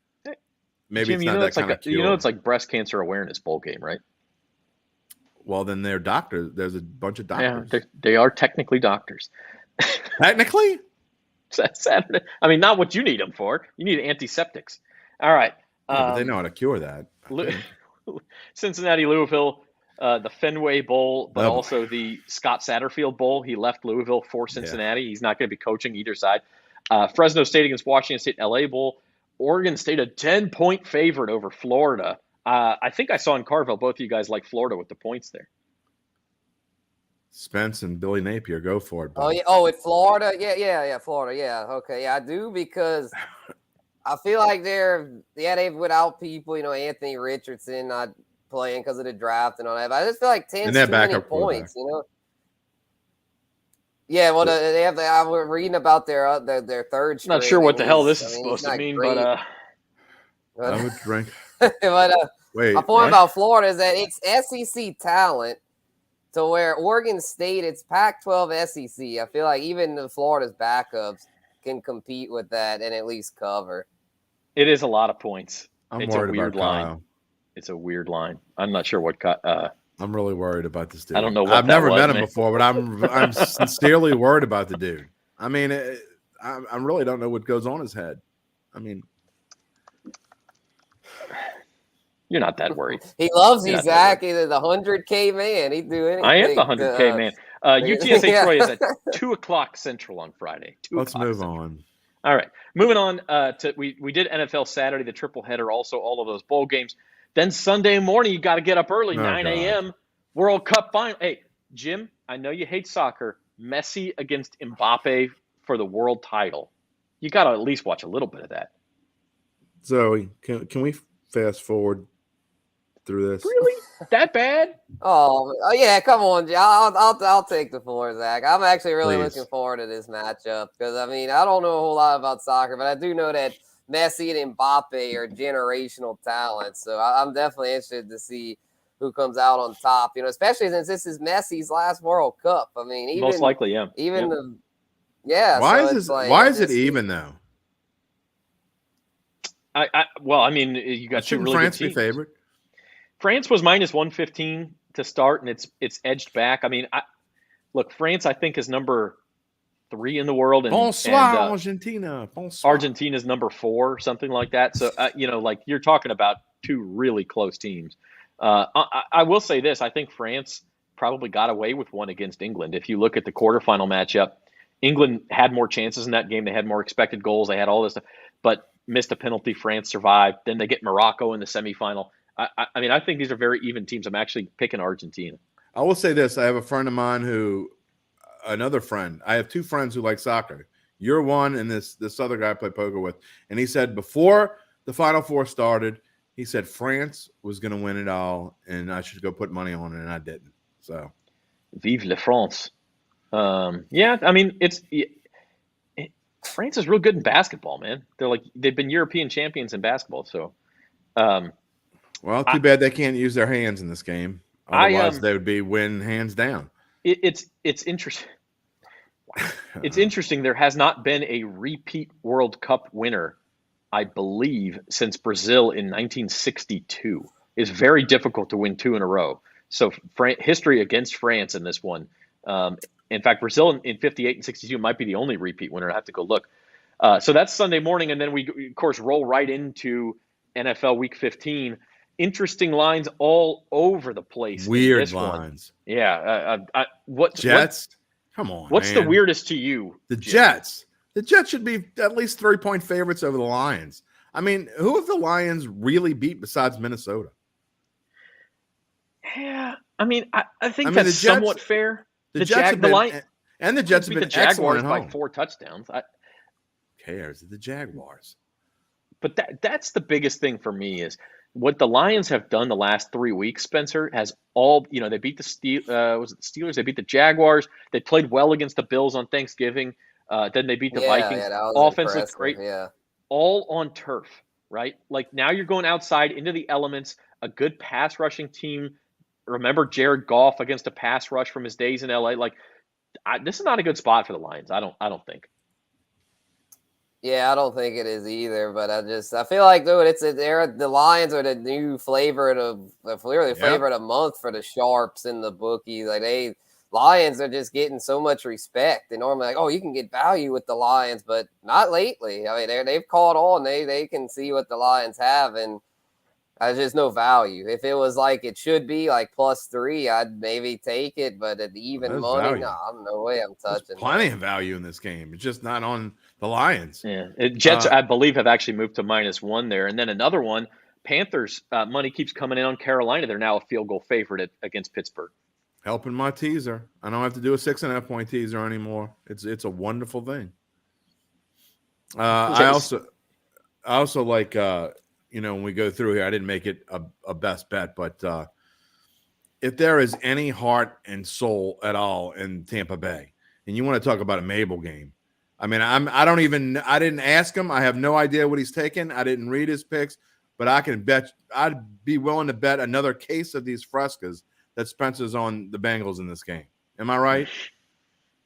Maybe Jim, it's not that kind of cure. it's like breast cancer awareness bowl game, right? Well, then they're doctors. There's a bunch of doctors. Yeah, they are technically doctors. Technically? Saturday. I mean, not what you need them for. You need antiseptics. All right. Yeah, but they know how to cure that. Cincinnati, Louisville, the Fenway Bowl, but also the Scott Satterfield Bowl. He left Louisville for Cincinnati. Yeah. He's not going to be coaching either side. Fresno State against Washington State, LA Bowl. Oregon State, a 10-point favorite over Florida. I think I saw in Carville, both of you guys like Florida with the points there. Spence and Billy Napier, go for it. Buddy. Oh, yeah. With Florida? Yeah, Florida. Yeah. Okay. Yeah, I do, because I feel like they've without people, Anthony Richardson not playing because of the draft and all that. But I just feel like 10 too many points, Yeah, well, they have. I was reading about their third string. Not sure what the hell this is supposed to mean, but I would drink. But wait, my point about Florida is that it's SEC talent, to where Oregon State, it's Pac-12 SEC. I feel like even the Florida's backups can compete with that and at least cover. It is a lot of points. It's a weird line. Kyle. It's a weird line. I'm not sure what. I'm really worried about this dude. I don't know. I've never met him before, but I'm sincerely worried about the dude. I mean, I really don't know what goes on his head. I mean, you're not that worried. He loves you, Zach. He's the 100K man. He'd do anything. I am the 100K man. UTSA Troy is at 2:00 Central on Friday. Let's move on. All right, moving on to we did NFL Saturday, the triple header, also all of those bowl games. Then Sunday morning, you got to get up early, 9 a.m. World Cup final. Hey, Jim, I know you hate soccer. Messi against Mbappe for the world title. You got to at least watch a little bit of that. Zoe, can we fast forward through this? Really? That bad? Oh yeah, come on, I'll take the floor, Zach. I'm actually really looking forward to this matchup, because I mean, I don't know a whole lot about soccer, but I do know that Messi and Mbappe are generational talents. So I'm definitely interested to see who comes out on top, especially since this is Messi's last World Cup. I mean, even, most likely, yeah. Why is it even though? Well, I mean, you got two really France good teams. Be favored? France was minus 115 to start, and it's edged back. I mean, look, France, I think, is number 3 in the world. Bonsoir, Argentina. Bonsoir. Argentina's number 4, something like that. So, like you're talking about two really close teams. I will say this. I think France probably got away with one against England. If you look at the quarterfinal matchup, England had more chances in that game. They had more expected goals. They had all this stuff, but missed a penalty. France survived. Then they get Morocco in the semifinal. I mean, I think these are very even teams. I'm actually picking Argentina. I will say this. I have a friend of mine another friend. I have 2 friends who like soccer. You're one, and this other guy I play poker with. And he said before the Final Four started, he said France was going to win it all, and I should go put money on it, and I didn't. So, vive la France. Yeah, I mean, France is real good in basketball, man. They've been European champions in basketball. So, well, too bad they can't use their hands in this game. Otherwise, they would be win hands down. It's interesting. It's interesting. There has not been a repeat World Cup winner, I believe, since Brazil in 1962. It's very difficult to win 2 in a row. So history against France in this one. In fact, Brazil in 58 and 62 might be the only repeat winner. I have to go look. So that's Sunday morning, and then we, of course, roll right into NFL Week 15. Interesting lines all over the place. Weird lines. One. Yeah. Jets? Come on, what's man. the weirdest to you? The Jets. The Jets should be at least 3-point favorites over the Lions. I mean, who have the Lions really beat besides Minnesota? Yeah. I mean, I think that's somewhat fair. The Jets have been, and the Jets have been the Jaguars by home. 4 touchdowns. Who cares? The Jaguars. But that's the biggest thing for me is What the Lions have done the last 3 weeks, Spencer, has all, they beat the Steelers, they beat the Jaguars, they played well against the Bills on Thanksgiving, then they beat the Vikings. Yeah, that was Offense looked impressive. great, Yeah. all on turf, right? Like now you're going outside into the elements, a good pass rushing team. Remember Jared Goff against a pass rush from his days in LA? Like this is not a good spot for the Lions. I don't think. Yeah, I don't think it is either, but I feel like, dude, the Lions are the new flavor of the month for the sharps and the bookies. Like Lions are just getting so much respect. They normally like, oh, you can get value with the Lions, but not lately. I mean, they've caught on. They can see what the Lions have, and there's just no value. If it was like it should be, like +3, I'd maybe take it. But at the even money, value. no, no way I'm touching. There's plenty of value in this game. It's just not on the Lions. Yeah, Jets, I believe, have actually moved to -1 there, and then another one. Panthers money keeps coming in on Carolina. They're now a field goal favorite against Pittsburgh. Helping my teaser. I don't have to do a 6.5 point teaser anymore. It's a wonderful thing. I also like when we go through here, I didn't make it a best bet, but if there is any heart and soul at all in Tampa Bay, and you want to talk about a Mabel game, I mean, I didn't ask him. I have no idea what he's taking. I didn't read his picks, but I can bet I'd be willing to bet another case of these Frescas that Spencer's on the Bengals in this game. Am I right?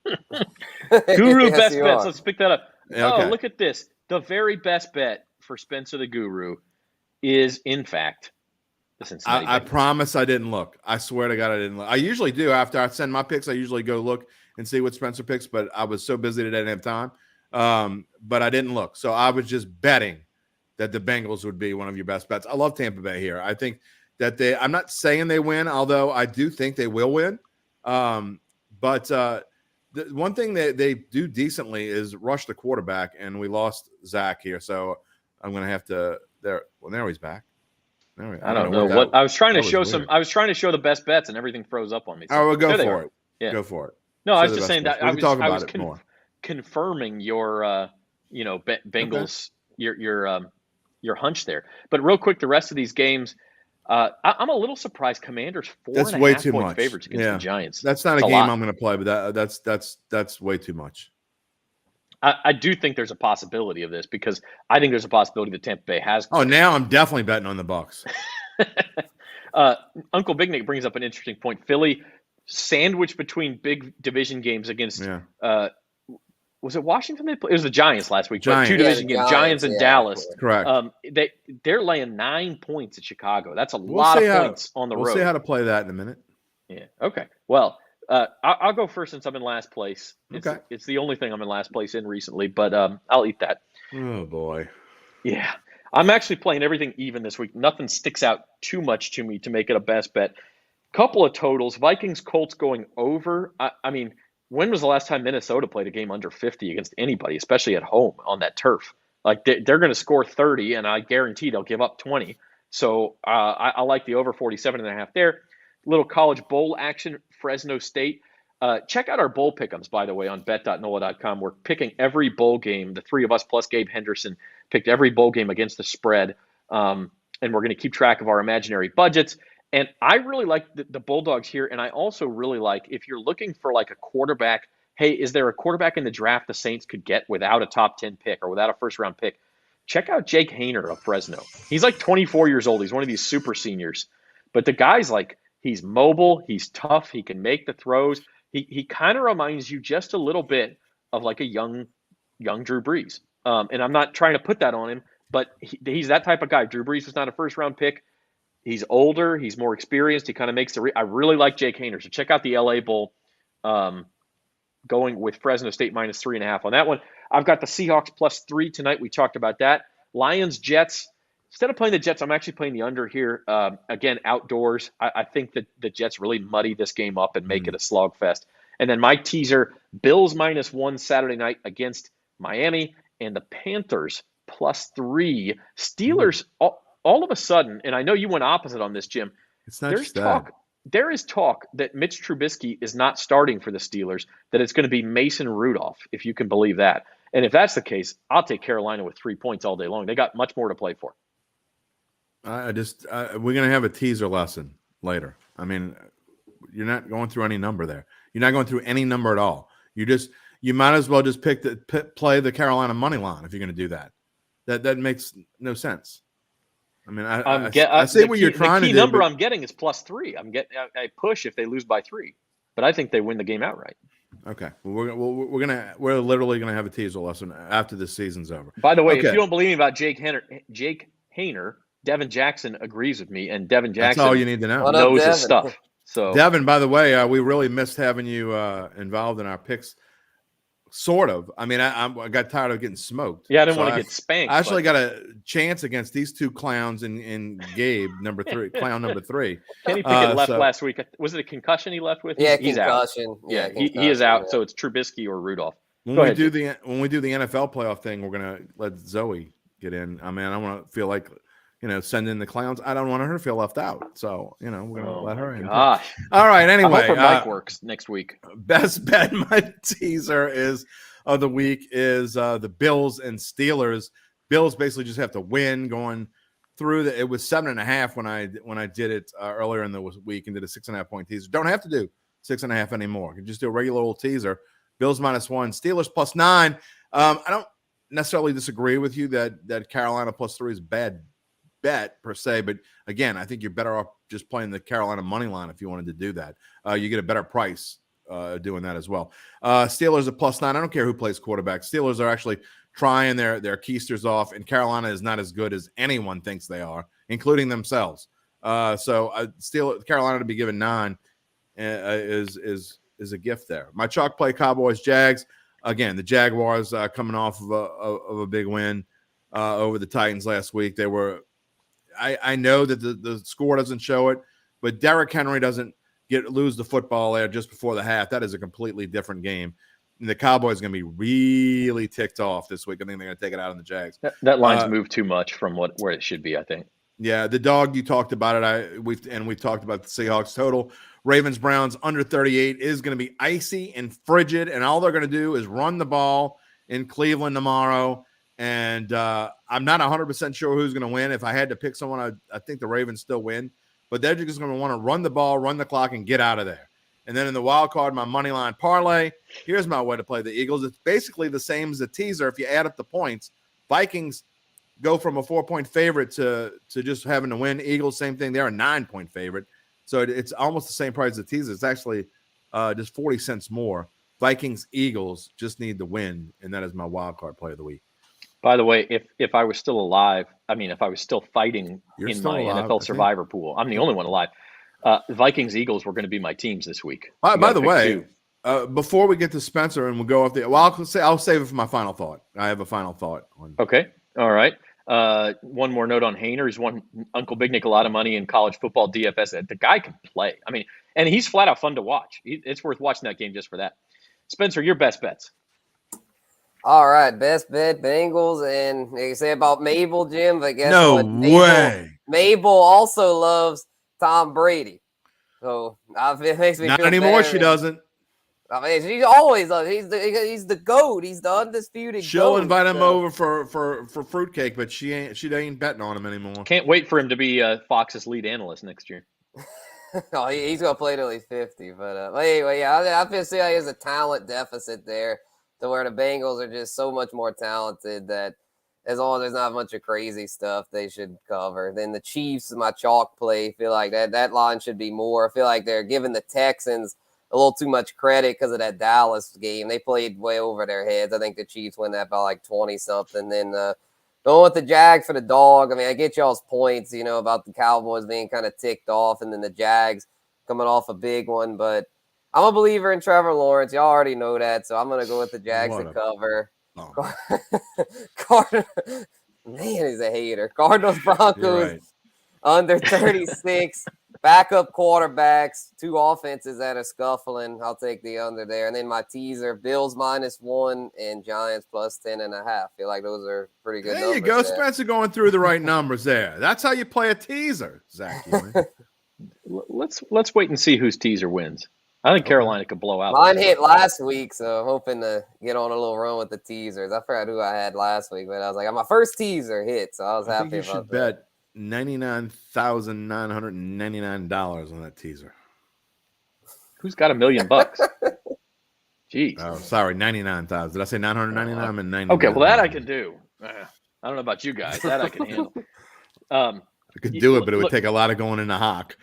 Guru yes, best bets. Let's pick that up. Yeah, okay. Oh, look at this. The very best bet for Spencer the Guru is, in fact, the Cincinnati Bengals. I promise I didn't look. I swear to God I didn't look. I usually do. After I send my picks, I usually go look and see what Spencer picks, but I was so busy today I didn't have time. But I didn't look. So I was just betting that the Bengals would be one of your best bets. I love Tampa Bay here. I think that I'm not saying they win, although I do think they will win. But the one thing that they do decently is rush the quarterback, and we lost Zach here. So I'm going to have to there. Well, now he's back. I don't know what I was trying to show some. I was trying to show the best bets, and everything froze up on me. So oh, well, go for it. Yeah. Go for it. No, I was just saying that I was confirming your, Bengals, okay. your hunch there. But real quick, the rest of these games, I'm a little surprised. Commanders 4.5 point favorites against the Giants. That's not a game I'm going to play, but that's way too much. I do think there's a possibility of this because I think there's a possibility that Tampa Bay has. Oh, now I'm definitely betting on the Bucs. Uncle Big Nick brings up an interesting point. Philly sandwiched between big division games against was it Washington? It was the Giants last week. But 2 division games, Giants and Dallas. Correct. They're laying 9 points at Chicago. That's a lot of points on the road. We'll see how to play that in a minute. Yeah. Okay. Well, I'll go first since I'm in last place. It's the only thing I'm in last place in recently, but I'll eat that. Oh boy. Yeah. I'm actually playing everything even this week. Nothing sticks out too much to me to make it a best bet. Couple of totals. Vikings Colts going over. I mean, when was the last time Minnesota played a game under 50 against anybody, especially at home on that turf? Like they're going to score 30, and I guarantee they'll give up 20. So I like the over 47.5 there. Little college bowl action, Fresno State. Check out our bowl pick'ems, by the way, on bet.NOLA.com. We're picking every bowl game. The three of us plus Gabe Henderson picked every bowl game against the spread, and we're going to keep track of our imaginary budgets. And I really like the Bulldogs here, and I also really like if you're looking for like a quarterback, hey, is there a quarterback in the draft the Saints could get without a top 10 pick or without a first-round pick? Check out Jake Haener of Fresno. He's like 24 years old. He's one of these super seniors. But the guy's like, he's mobile, he's tough, he can make the throws. He kind of reminds you just a little bit of like a young Drew Brees. And I'm not trying to put that on him, but he's that type of guy. Drew Brees was not a first-round pick. He's older. He's more experienced. He kind of makes I really like Jake Haener. So check out the LA Bowl going with Fresno State -3.5 on that one. I've got the Seahawks +3 tonight. We talked about that. Lions, Jets. Instead of playing the Jets, I'm actually playing the under here. Again, outdoors. I think that the Jets really muddy this game up and make it a slogfest. And then my teaser, Bills -1 Saturday night against Miami, and the Panthers +3. Steelers all of a sudden, and I know you went opposite on this, Jim. It's not just that. There is talk that Mitch Trubisky is not starting for the Steelers, that it's going to be Mason Rudolph, if you can believe that. And if that's the case, I'll take Carolina with 3 points all day long. They got much more to play for. we're going to have a teaser lesson later. I mean, you're not going through any number there. You're not going through any number at all. You might as well just play the Carolina money line if you're going to do that. That makes no sense. I mean, I see what you're trying to do. The key number I'm getting is +3. I push if they lose by 3, but I think they win the game outright. Okay, well, we're literally gonna have a teaser lesson after this season's over. By the way, if you don't believe me about Jake Haener, Devin Jackson agrees with me, and Devin Jackson that's all you need to know. Knows his stuff. So Devin, by the way, we really missed having you involved in our picks. Sort of. I mean, I got tired of getting smoked. Yeah, I didn't want to get spanked. I actually got a chance against these two clowns in Gabe, number 3, clown number 3. Kenny Pickett left last week. Was it a concussion he left with? Yeah, he's concussion. Out. Yeah, he is out. Yeah. So it's Trubisky or Rudolph. When we do the NFL playoff thing, we're gonna let Zoe get in. I mean, I want to feel like, send in the clowns. I don't want her to feel left out. So, we're going to let her in. Gosh. All right. Anyway. I hope her mic works next week. Best bet, my teaser of the week is the Bills and Steelers. Bills basically just have to win going through it was 7.5 when I did it earlier in the week and did a 6.5 point teaser. Don't have to do 6.5 anymore. You can just do a regular old teaser. Bills -1, Steelers +9. I don't necessarily disagree with you that Carolina +3 is a bad bet per se, but again, I think you're better off just playing the Carolina money line if you wanted to do that. You get a better price doing that as well. Steelers are +9. I don't care who plays quarterback. Steelers are actually trying their keisters off, and Carolina is not as good as anyone thinks they are, including themselves. Carolina to be given 9 is a gift there. My chalk play, Cowboys Jags. Again, the Jaguars coming off of a big win over the Titans last week. They were. I know that the score doesn't show it, but Derrick Henry doesn't lose the football there just before the half. That is a completely different game. And the Cowboys are going to be really ticked off this week. I think they're going to take it out on the Jags. That line's moved too much from where it should be, I think. Yeah, the dog, you talked about it. We've talked about the Seahawks total. Ravens Browns under 38 is going to be icy and frigid, and all they're going to do is run the ball in Cleveland tomorrow. And I'm not 100% sure who's going to win. If I had to pick someone, I think the Ravens still win. But they're just going to want to run the ball, run the clock, and get out of there. And then in the wild card, my money line parlay, here's my way to play the Eagles. It's basically the same as a teaser. If you add up the points, Vikings go from a 4-point favorite to just having to win. Eagles, same thing. They're a 9-point favorite. So it's almost the same price as a teaser. It's actually just 40 cents more. Vikings, Eagles just need to win, and that is my wild card play of the week. By the way, if I was still alive, if I was still fighting NFL Survivor pool, I'm the only one alive. Vikings, Eagles were going to be my teams this week. By the way, before we get to Spencer and we'll go off I'll save it for my final thought. I have a final thought. Okay. All right. One more note on Haener. He's won Uncle Big Nick a lot of money in college football DFS. The guy can play. And he's flat out fun to watch. It's worth watching that game just for that. Spencer, your best bets. All right, best bet Bengals, and they say about Mabel, Jim. But guess what? Way. Mabel also loves Tom Brady, so it makes me not feel anymore. better. She doesn't. She's always loves. He's the GOAT. He's the undisputed. She'll GOAT, invite him over for fruitcake, but she ain't betting on him anymore. Can't wait for him to be Fox's lead analyst next year. Oh, he's gonna play till he's 50. But anyway, yeah, I feel like there's a talent deficit there. To where the Bengals are just so much more talented that as long as there's not a bunch of crazy stuff, they should cover. Then the Chiefs, my chalk play, feel like that line should be more. I feel like they're giving the Texans a little too much credit because of that Dallas game. They played way over their heads. I think the Chiefs win that by like 20-something. Then going with the Jags for the dog. I get y'all's points, about the Cowboys being kind of ticked off and then the Jags coming off a big one, but I'm a believer in Trevor Lawrence. Y'all already know that, so I'm going to go with the Jags to cover. Oh. Man, he's a hater. Cardinals, Broncos, under 36. Backup quarterbacks, 2 offenses that are scuffling. I'll take the under there. And then my teaser, Bills -1 and Giants +10.5. Feel like those are pretty good numbers. There you go, Spencer, going through the right numbers there. That's how you play a teaser, Zach. Let's wait and see whose teaser wins. I think Carolina could blow out. Mine hit last week, so I'm hoping to get on a little run with the teasers. I forgot who I had last week, but I was like, my first teaser hit, so I was happy about that. $99,999 on that teaser. Who's got $1 million? Jeez. Oh, sorry, 99,000. Did I say 999? I meant 99. Okay, well that I can do. I don't know about you guys. That I can handle. I could do it, but it would take a lot of going into hock.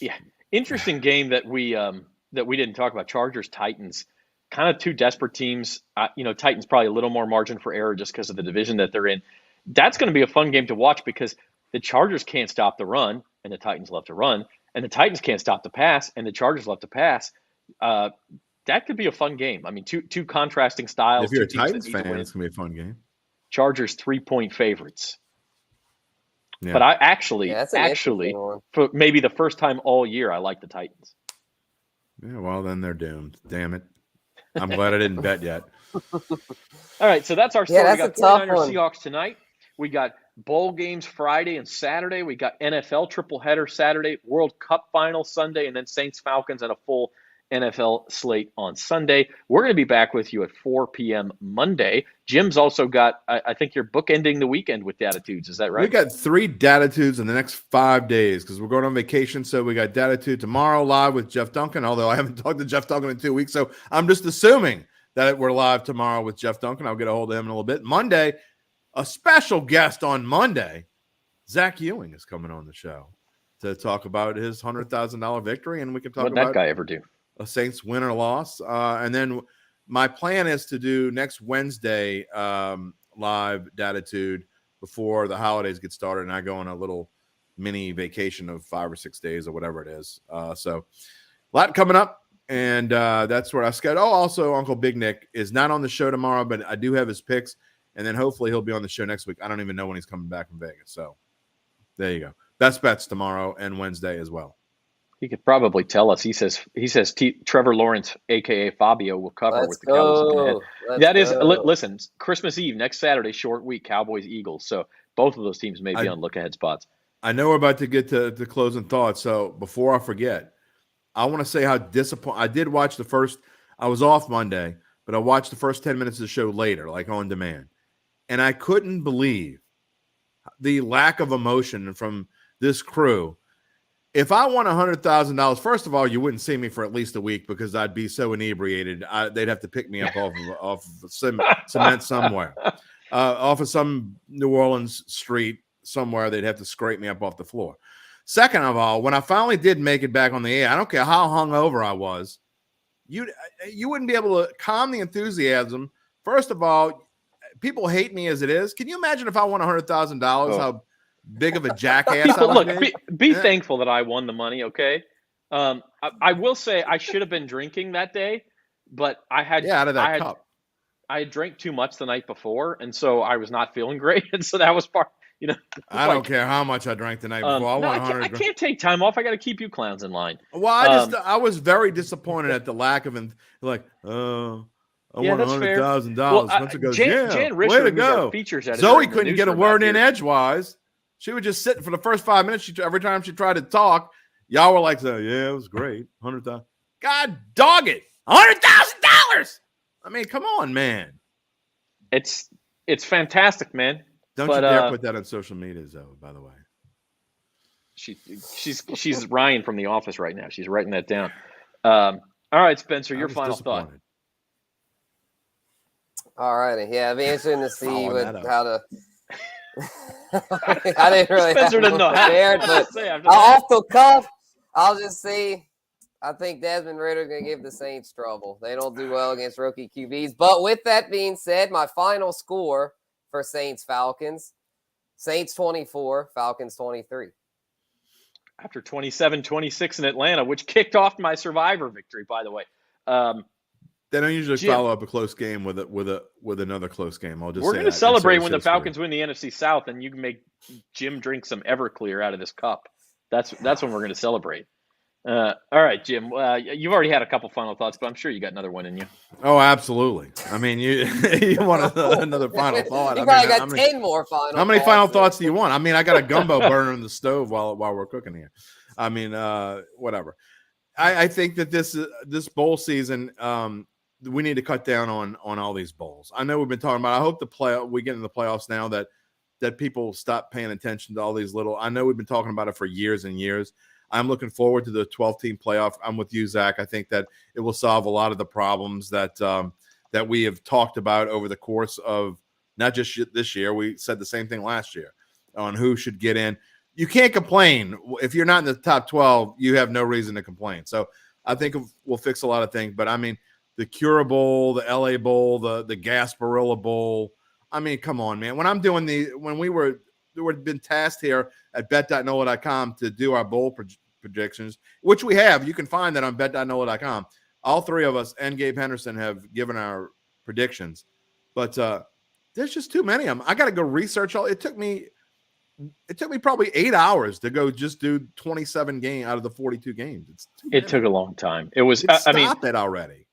Yeah, interesting game that we didn't talk about. Chargers Titans, kind of two desperate teams. Titans probably a little more margin for error just because of the division that they're in. That's going to be a fun game to watch because the Chargers can't stop the run, and the Titans love to run, and the Titans can't stop the pass, and the Chargers love to pass. That could be a fun game. I mean, two contrasting styles. If you're a Titans fan, it's going to be a fun game. Chargers 3-point favorites. Yeah. But I actually, for maybe the first time all year, I like the Titans. Yeah, well, then they're doomed. Damn it. I'm glad I didn't bet yet. All right, so that's our story. We got 49ers Seahawks tonight. We got bowl games Friday and Saturday. We got NFL triple header Saturday, World Cup final Sunday, and then Saints-Falcons and a full NFL slate on Sunday. We're going to be back with you at 4 p.m. Monday. Jim's also got, I think you're bookending the weekend with Datitudes. Is that right? We got 3 Datitudes in the next 5 days because we're going on vacation. So we got Datitude tomorrow live with Jeff Duncan, although I haven't talked to Jeff Duncan in 2 weeks. So I'm just assuming that we're live tomorrow with Jeff Duncan. I'll get a hold of him in a little bit. Monday, a special guest on Monday, Zach Ewing is coming on the show to talk about his $100,000 victory. And we can talk about what that guy ever do. A Saints win or loss. And then my plan is to do next Wednesday live Datitude before the holidays get started. And I go on a little mini vacation of 5 or 6 days or whatever it is. So a lot coming up. And that's where I scheduled. Oh, also Uncle Big Nick is not on the show tomorrow, but I do have his picks. And then hopefully he'll be on the show next week. I don't even know when he's coming back from Vegas. So there you go. Best bets tomorrow and Wednesday as well. He could probably tell us. He says Trevor Lawrence, a.k.a. Fabio, will cover with the Cowboys. Listen, Christmas Eve, next Saturday, short week, Cowboys-Eagles. So both of those teams may be on look-ahead spots. I know we're about to get to closing thoughts. So before I forget, I want to say how disappointed. I did watch I was off Monday, but I watched the first 10 minutes of the show later, like on demand. And I couldn't believe the lack of emotion from this crew. If I won $100,000, first of all, you wouldn't see me for at least a week because I'd be so inebriated. They'd have to pick me up off of cement somewhere, off of some New Orleans street somewhere. They'd have to scrape me up off the floor. Second of all, when I finally did make it back on the air, I don't care how hungover I was, you wouldn't be able to calm the enthusiasm. First of all, people hate me as it is. Can you imagine if I won $100,000? How big of a jackass I would be thankful that I won the money, okay? I will say I should have been drinking that day, but I had cup. I had drank too much the night before, and so I was not feeling great, and so that was part. I don't care how much I drank the night before. I can't take time off. I got to keep you clowns in line. Well, I was very disappointed at the lack of I won $100,000. Spencer goes, Jan way to go. Zoe couldn't get a word in edgewise. She would just sit for the first 5 minutes. Every time she tried to talk, y'all were like, "Yeah, it was great, $100,000." God dog it, $100,000. I mean, come on, man. It's fantastic, man. Don't you dare put that on social media, Zoe. By the way, she's Ryan from The Office right now. She's writing that down. All right, Spencer, your final thought. All righty, yeah, it'd be interesting to see how to. I didn't really Spencer didn't know prepared, but off the cuff, I'll just say I think Desmond Ridder's going to give the Saints trouble. They don't do well against rookie QBs. But with that being said, my final score for Saints-Falcons, Saints 24, Falcons 23. After 27-26 in Atlanta, which kicked off my Survivor victory, by the way. They don't usually follow up a close game with another close game. We're going to celebrate when the Falcons win the NFC South, and you can make Jim drink some Everclear out of this cup. That's when we're going to celebrate. All right, Jim. You've already had a couple final thoughts, but I'm sure you got another one in you. Oh, absolutly. I mean, you want another final thought? You probably got 10 more final thoughts. How many final thoughts do you want? I mean, I got a gumbo burner in the stove while we're cooking here. I mean, whatever. I think that this bowl season, we need to cut down on all these bowls. I know we've been talking about. I hope we get into the playoffs now that that people stop paying attention to all these little. I know we've been talking about it for years and years. I'm looking forward to the 12-team playoff. I'm with you, Zach. I think that it will solve a lot of the problems that that we have talked about over the course of not just this year. We said the same thing last year on who should get in. You can't complain. If you're not in the top 12, you have no reason to complain. So I think we'll fix a lot of things. But, I mean, the Cura Bowl, the LA Bowl, the Gasparilla Bowl. I mean, come on, man. When I'm doing when we were been tasked here at bet.nola.com to do our bowl predictions, which we have. You can find that on bet.nola.com. All three of us and Gabe Henderson have given our predictions. But there's just too many of them. I got to go research all. It took me probably 8 hours to go just do 27 games out of the 42 games. It took a long time. It was. Stop it already.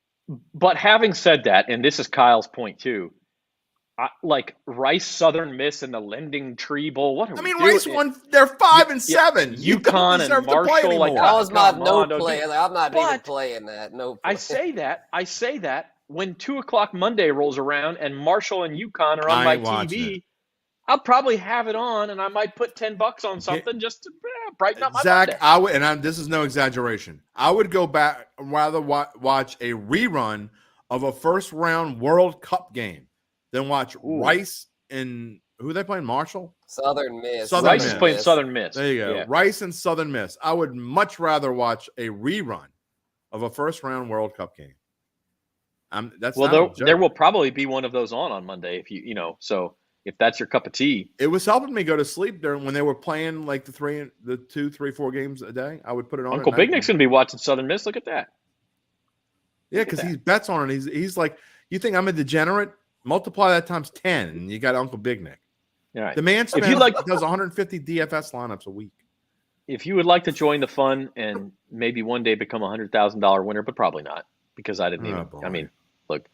But having said that, and this is Kyle's point too, like Rice, Southern Miss, and the Lending Tree Bowl. What are we doing? Rice won. They're 5-7. UConn and Marshall. Like that was my no play. I'm not even playing that. No. Play. I say that when 2:00 Monday rolls around and Marshall and UConn are on my TV. I'll probably have it on, and I might put $10 on something just to brighten up my Zach, Monday. This is no exaggeration. I would go back and rather watch a rerun of a first-round World Cup game than watch Rice and who are they playing? Marshall? Southern Miss. Rice is playing Southern Miss. There you go. Yeah. Rice and Southern Miss. I would much rather watch a rerun of a first-round World Cup game. There will probably be one of those on Monday if so. If that's your cup of tea. It was helping me go to sleep during when they were playing like the 2, 3, 4 games a day. I would put it on. Uncle Big Nick's going to be watching Southern Miss. Look at that. Yeah, because he bets on it. He's like, you think I'm a degenerate? Multiply that times 10, and you got Uncle Big Nick. All right. The man does 150 DFS lineups a week. If you would like to join the fun and maybe one day become a $100,000 winner, but probably not because I didn't even. I mean, look.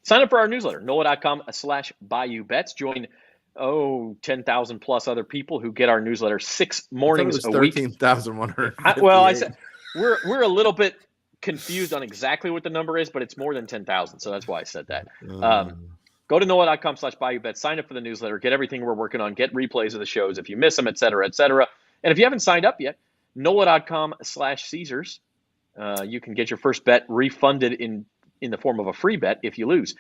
Sign up for our newsletter, NOLA.com/Bayou Bets. Join 10,000 plus other people who get our newsletter 6 mornings a week. 13,100. Well, I said we're a little bit confused on exactly what the number is, but it's more than 10,000, so that's why I said that. Go to NOLA.com/Bayou Bets. Sign up for the newsletter. Get everything we're working on. Get replays of the shows if you miss them, et cetera, et cetera. And if you haven't signed up yet, NOLA.com/Caesars. You can get your first bet refunded in the form of a free bet if you lose.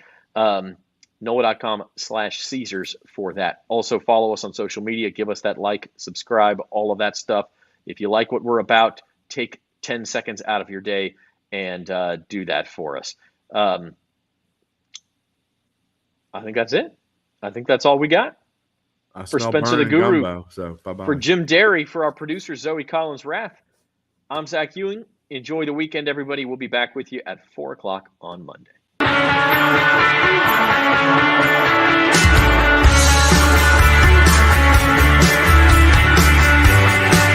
NOLA.com/Caesars for that. Also follow us on social media. Give us that like, subscribe, all of that stuff. If you like what we're about, take 10 seconds out of your day and do that for us. I think that's it. I think that's all we got. For Spencer the Guru, gumbo, so bye-bye. For Jim Derry, for our producer, Zoe Collins-Rath, I'm Zach Ewing. Enjoy the weekend, everybody. We'll be back with you at 4:00 on Monday.